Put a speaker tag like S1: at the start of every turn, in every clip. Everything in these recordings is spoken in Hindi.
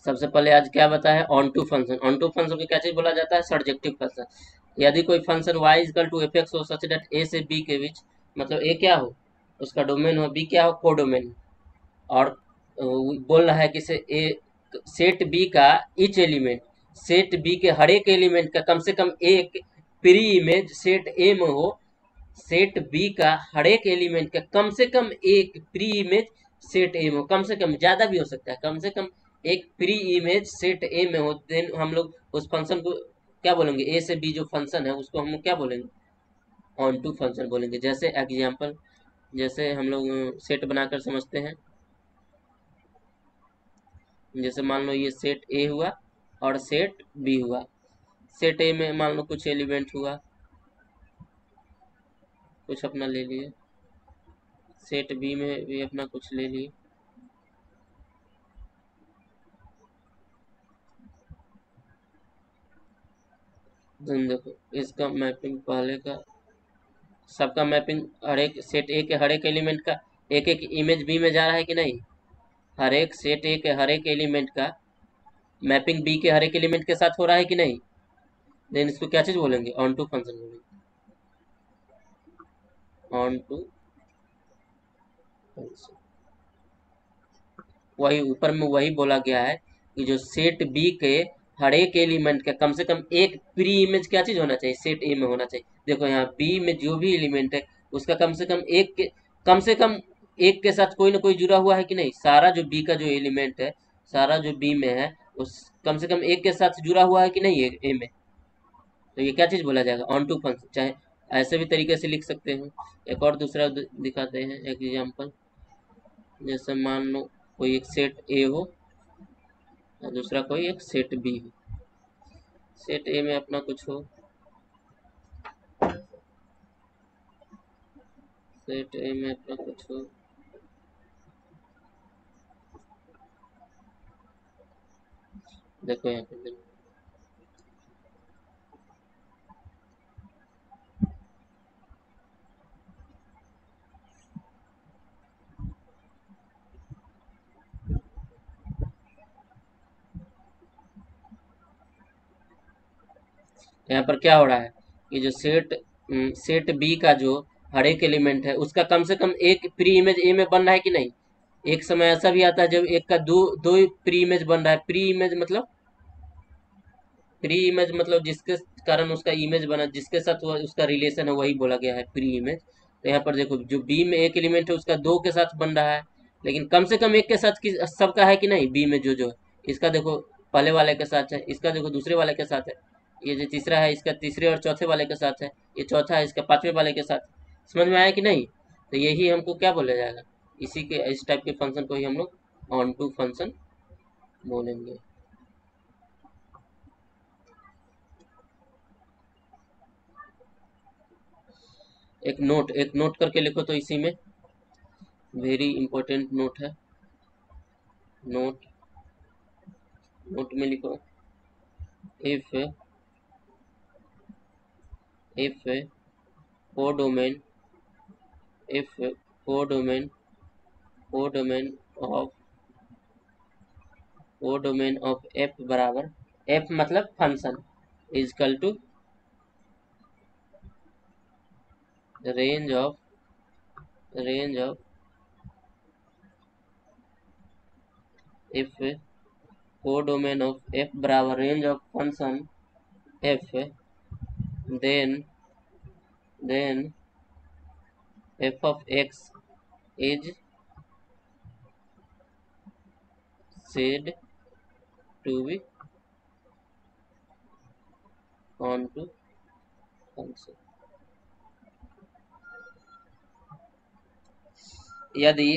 S1: सबसे पहले आज क्या बताया, onto function. Onto function को क्या चीज बोला जाता है, सर्जेक्टिव फंक्शन। यदि कोई function y equal to f x हो सच दैट ए से बी के बीच, मतलब ए क्या हो, उसका डोमेन हो, बी क्या हो, कोडोमेन। और बोल रहा है कि से ए सेट बी का ईच एलिमेंट, सेट बी के हर एक एलिमेंट का कम से कम एक प्री इमेज सेट ए में हो, सेट बी का हर एक एलिमेंट का कम से कम एक प्री इमेज सेट ए में हो, कम से कम, ज्यादा भी हो सकता है, कम से कम एक प्री इमेज सेट ए में हो, देन हम लोग उस फंक्शन को क्या बोलेंगे, ए से बी जो फंक्शन है उसको हम लोग क्या बोलेंगे, ऑन टू फंक्शन बोलेंगे। जैसे एग्जाम्पल, जैसे हम लोग सेट बनाकर समझते हैं, जैसे मान लो ये सेट ए हुआ और सेट बी हुआ। सेट ए में मान लो कुछ एलिमेंट हुआ, कुछ अपना ले लिए, सेट बी में भी अपना कुछ ले लिए। देखो इसका मैपिंग पहले का, सबका मैपिंग हर एक सेट ए के हर एक एलिमेंट का एक एक इमेज बी में जा रहा है कि नहीं, हर एक सेट ए के हर एक एलिमेंट का मैपिंग बी के हर एक एलिमेंट के साथ हो रहा है कि नहीं, देन इसको क्या चीज बोलेंगे, ऑन टू फंक्शन बोलेंगे, ऑन टू फंक्शन। वही ऊपर में वही बोला गया है कि जो सेट बी के हर एक एलिमेंट का कम से कम एक प्री इमेज क्या चीज होना चाहिए, सेट ए में होना चाहिए। देखो यहाँ बी में जो भी एलिमेंट है उसका कम से कम एक के, कम से कम एक के साथ कोई ना कोई जुड़ा हुआ है कि नहीं, सारा जो बी का जो एलिमेंट है, सारा जो बी में है उस कम से कम एक के साथ जुड़ा हुआ है कि नहीं ए में, तो ये क्या चीज बोला जाएगा, ऑन टू फंक्शन। चाहे ऐसे भी तरीके से लिख सकते हैं। एक और दूसरा दिखाते हैं एग्जाम्पल। जैसे मान लो कोई एक सेट ए हो और दूसरा कोई एक सेट बी हो। सेट ए में अपना कुछ हो, सेट ए में अपना कुछ हो, देखो यहाँ पे देखो। यहाँ पर क्या हो रहा है कि जो सेट बी का जो हर एक एलिमेंट है उसका कम से कम एक प्री इमेज ए में बन रहा है कि नहीं। एक समय ऐसा भी आता है जब एक का दो दो प्री इमेज बन रहा है, प्री इमेज मतलब, प्री इमेज मतलब जिसके कारण उसका इमेज बना, जिसके साथ वो उसका रिलेशन है वही बोला गया है प्री इमेज। तो यहाँ पर देखो जो बी में एक एलिमेंट है उसका दो के साथ बन रहा है, लेकिन कम से कम एक के साथ सबका है कि नहीं, बी में जो जो है, इसका देखो पहले वाले के साथ है, इसका देखो दूसरे वाले के साथ है, ये जो तीसरा है इसका तीसरे और चौथे वाले के साथ है, ये चौथा है इसका पांचवें वाले के साथ। समझ में आया कि नहीं, तो यही हमको क्या बोला जाएगा, इसी के इस टाइप के फंक्शन को ही हम लोग ऑन टू फंक्शन बोलेंगे। एक नोट करके लिखो तो इसी में, वेरी इंपॉर्टेंट नोट है। नोट, नोट में लिखो, if if codomain, if codomain codomain of codomain of f बराबर, एफ मतलब function, equal to range of, range of, if codomain of f बराबर range of function f, then then f of x is said to be on to function। यदि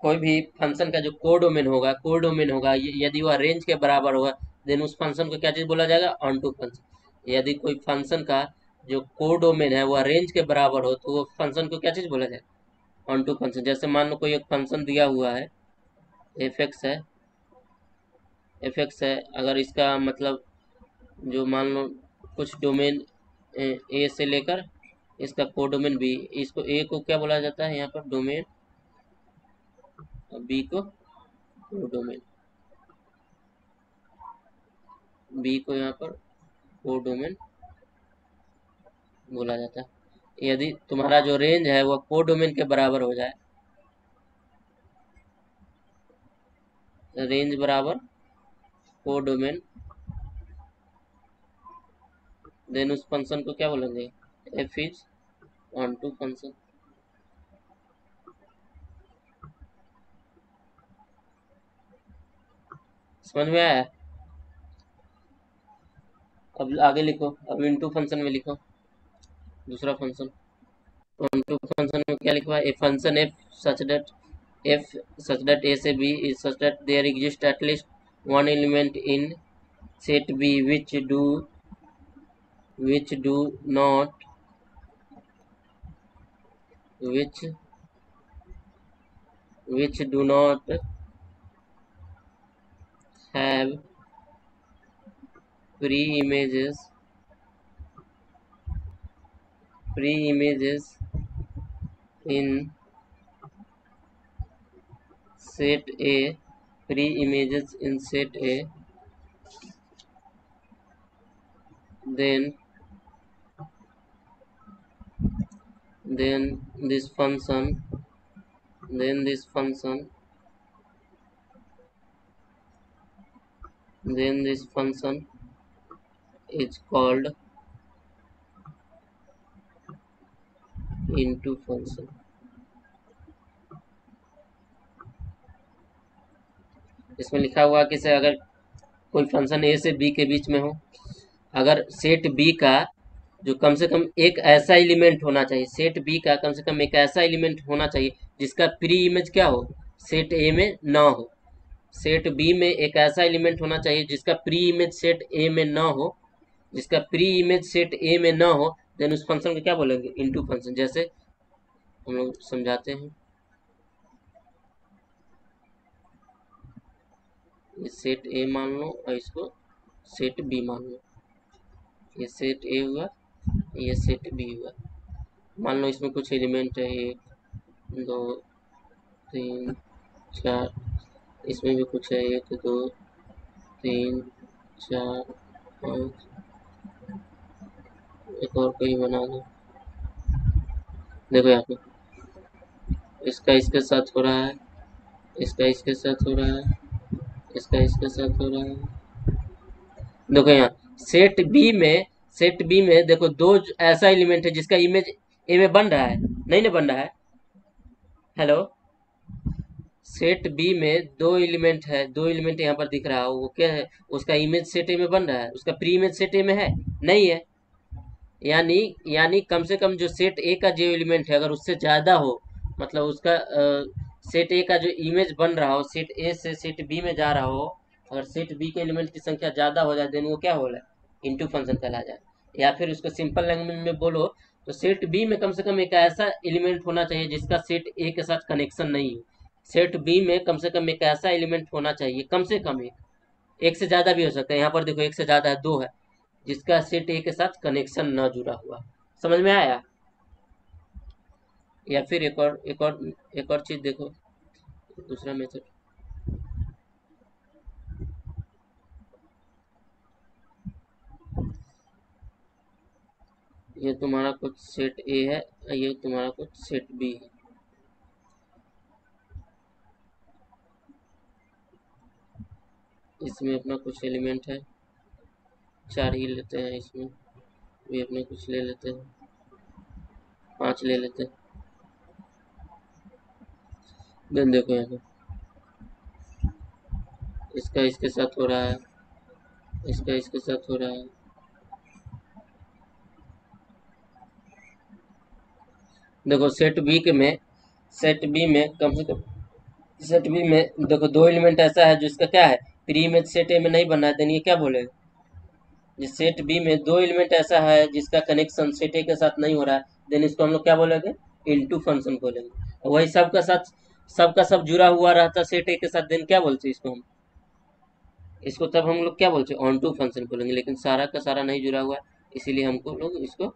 S1: कोई भी फंक्शन का जो कोडोमेन होगा, कोडोमेन होगा, यदि वह रेंज के बराबर होगा, देन उस फंक्शन को क्या चीज बोला जाएगा, ऑन टू फंक्शन। यदि कोई फंक्शन का जो कोडोमेन है वह रेंज के बराबर हो तो वो फंक्शन को क्या चीज बोला जाएगा, ऑन टू फंक्शन। जैसे मान लो कोई एक फंक्शन दिया हुआ है, एफ एक्स है, एफ एक्स है, अगर इसका मतलब जो मान लो कुछ डोमेन ए से लेकर इसका कोडोमेन बी, इसको ए को क्या बोला जाता है यहाँ पर, डोमेन, बी को कोडोमेन। बी को यहाँ पर कोडोमेन बोला जाता है यदि तुम्हारा जो रेंज है वह कोडोमेन के बराबर हो जाए। रेंज बराबर कोडोमेन, देन उस फंक्शन को क्या बोलेंगे, f is onto function. समझ में आया? अब आगे लिखो, अब इनटू फंक्शन में लिखो दूसरा फंक्शन। ऑन टू फंक्शन में क्या लिखा है, a function f such that A से B is such that there exist at least one element in set B which do not which which do not have pre-images in set A, pre-images in set A, then this function then this function is called into function। इसमें लिखा हुआ कि से अगर कोई फंक्शन ए से बी के बीच में हो, अगर सेट बी का जो कम से कम एक ऐसा एलिमेंट होना चाहिए, सेट बी का कम से कम एक ऐसा एलिमेंट होना चाहिए जिसका प्री इमेज क्या हो, सेट ए में ना हो। सेट बी में एक ऐसा एलिमेंट होना चाहिए जिसका प्री इमेज सेट ए में ना हो, जिसका प्री इमेज सेट ए में ना हो, देन उस फंक्शन को क्या बोलेंगे, इनटू फंक्शन। जैसे हम लोग समझाते हैं, ये सेट ए मान लो और इसको सेट बी मान लो। ये सेट ए हुआ, ये सेट बी हुआ। मान लो इसमें कुछ एलिमेंट है, 1 2 3 4, इसमें भी कुछ है, 1 2 3 4 5, एक और कोई बना दो। देखो यहाँ पे इसका इसके साथ हो रहा है, इसका इसके साथ हो रहा है, इसका इसके साथ हो रहा है। देखो यहाँ सेट बी में देखो दो ऐसा एलिमेंट है जिसका इमेज ए में बन रहा है, नहीं ना बन रहा है। हेलो, सेट बी में दो एलिमेंट है, दो एलिमेंट यहाँ पर दिख रहा है, वो क्या है, उसका इमेज सेट ए में बन रहा है, उसका प्री इमेज सेट ए में है, नहीं है। यानी यानी कम से कम जो सेट ए का जो एलिमेंट है अगर उससे ज्यादा हो, मतलब उसका सेट ए का जो इमेज बन रहा हो, सेट ए से सेट बी में जा रहा हो, अगर सेट बी के एलिमेंट की संख्या ज्यादा हो जाए, देन वो क्या हो रहा है, इंटू फंक्शन कहला जाए। या फिर उसको सिंपल लैंग्वेज में बोलो तो सेट बी में कम से कम एक ऐसा एलिमेंट होना चाहिए जिसका सेट ए के साथ कनेक्शन नहीं हो। सेट बी में कम से कम एक ऐसा एलिमेंट होना चाहिए, कम से कम एक से ज्यादा भी हो सकता है, यहाँ पर देखो एक से ज्यादा है, 2 है, जिसका सेट ए के साथ कनेक्शन न जुड़ा हुआ। समझ में आया? या फिर एक और चीज देखो, दूसरा मेथड। ये तुम्हारा कुछ सेट ए है, ये तुम्हारा कुछ सेट बी है। इसमें अपना कुछ एलिमेंट है, 4 ही लेते हैं, इसमें भी अपने कुछ ले लेते हैं, 5 ले लेते हैं। देन देखो यहाँ पे इसका इसके साथ हो रहा है, इसका इसके साथ हो रहा है। देखो सेट बी में कम से कम, सेट बी में देखो दो एलिमेंट ऐसा है जिसका क्या है, प्री इमेज सेट ए में नहीं बना है, देन ये क्या बोलेगा, जिस सेट बी में दो एलिमेंट ऐसा है जिसका कनेक्शन सेट ए के साथ नहीं हो रहा है, देन इसको हम लोग क्या बोलेंगे, इनटू फंक्शन बोलेंगे। वही सबका सब जुड़ा हुआ रहता सेट ए के साथ, देन क्या बोलते हैं इसको हम, इसको तब हम लोग क्या बोलते हैं, ऑन टू फंक्शन बोलेंगे। लेकिन सारा का सारा नहीं जुड़ा हुआ है, इसीलिए हमको लोग इसको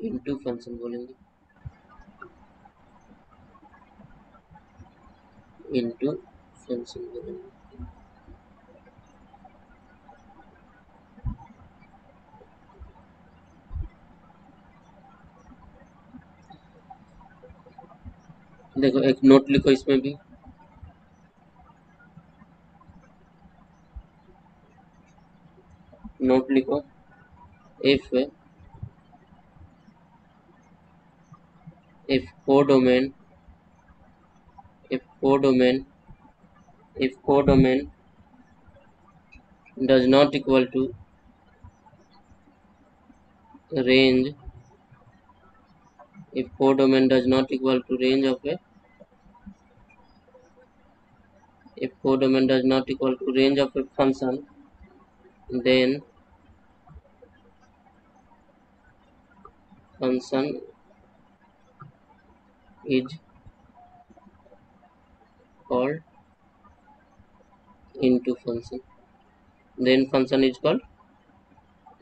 S1: इनटू फंक्शन बोलेंगे, इनटू फंक्शन बोलेंगे। देखो एक नोट लिखो इसमें भी, नोट लिखो। If if codomain if codomain if codomain does not equal to range if codomain does not equal to range of a if codomain does not equal to range of a function, then function is called into function, then function is called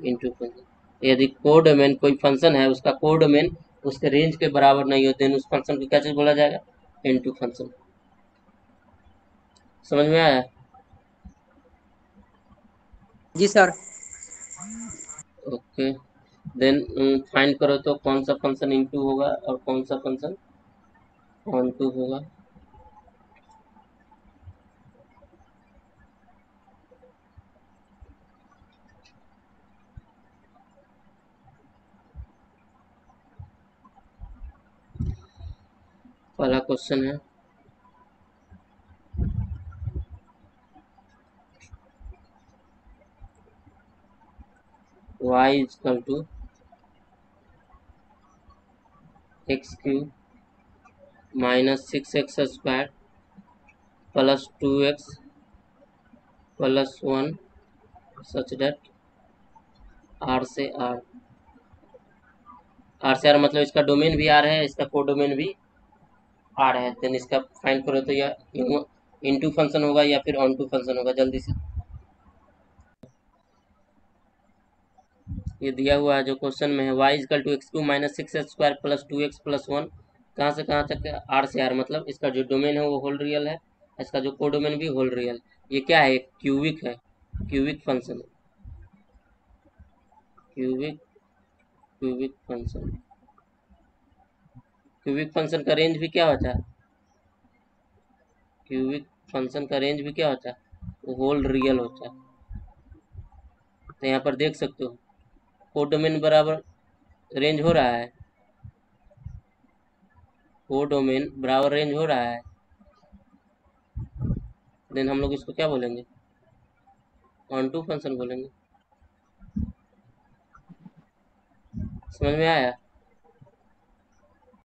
S1: into function। यदि कोडोमेन कोई फंक्शन है, उसका कोडोमेन उसके रेंज के बराबर नहीं हो, देन उस फंक्शन को क्या चीज बोला जाएगा? Into function. समझ में आया?
S2: जी सर।
S1: ओके, देन फाइंड करो तो कौन सा फंक्शन इनटू होगा और कौन सा फंक्शन ऑन टू होगा। पहला क्वेश्चन है y is equal to x cube minus 6x square plus 2x plus 1 such that R से आर मतलब इसका डोमेन भी आर है, इसका कोडोमेन भी आर है। देन इसका फाइंड करो तो यह इनटू फंक्शन होगा या फिर ऑन टू फंक्शन होगा। जल्दी से ये दिया हुआ है जो क्वेश्चन में है, y is equal to x cube minus 6x square plus 2x plus 1, कहाँ से कहाँ तक है? आर से आर, मतलब इसका जो डोमेन है वो होल रियल है, इसका जो कोडोमेन भी होल रियल। ये क्या है? क्यूबिक है, cubic function, cubic cubic function. Cubic function का रेंज भी क्या होता है? क्यूबिक फंक्शन का रेंज भी क्या होता है? वो होल रियल होता है। तो यहाँ पर देख सकते हो कोडोमेन बराबर रेंज हो रहा है, कोडोमेन बराबर रेंज हो रहा है, देन हम लोग इसको क्या बोलेंगे? ऑन टू फंक्शन बोलेंगे। समझ में आया?